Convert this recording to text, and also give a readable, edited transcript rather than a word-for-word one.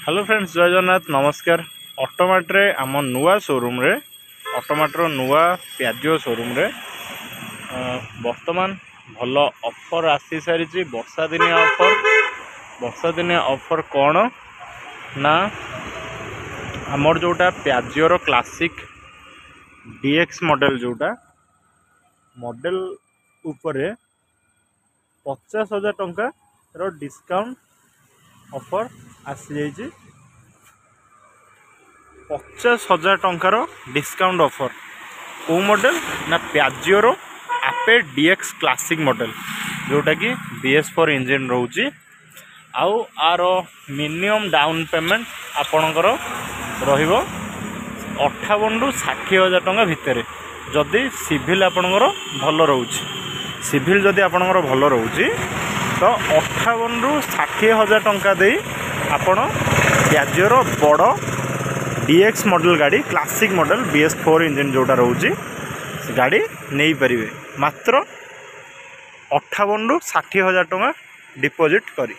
Hello friends, जय जगन्नाथ, नमस्कार। ऑटोमार्ट रे आम नुआ शोरूम रे ऑटोमार्ट नुआ प्याजिओ शोरूम रे वर्तमान भल ऑफर आसी सारी। वर्षा दिनिया ऑफर कौन ना आमर जोटा प्याजिओ क्लासिक डीएक्स मॉडल जोटा मॉडल उपरे 50,000 टंका डिस्काउंट ऑफर आसी जाइए। 50,000 टंकार डिस्काउंट ऑफर को मॉडल ना प्याजिओ आपे डीएक्स क्लासिक मॉडल जोटा कि BS4 इंजिन रोची। आउ आर मिनिमम डाउन पेमेंट आपणकर रहिबो 58 ରୁ 60,000 टंका भितर। जदि सिविल आपणकर भल रोची, सिविल जदि आपणकर भल रोची तो 58 ରୁ 60,000 टंका दे आपण प्याजिओ बड़ डीएक्स मॉडल गाड़ी क्लासिक मॉडल BS4 इंजिन जोटा रोची गाड़ी नहीं पारे। मात्र 58 ରୁ 60,000 टंका डिपोजिट करी।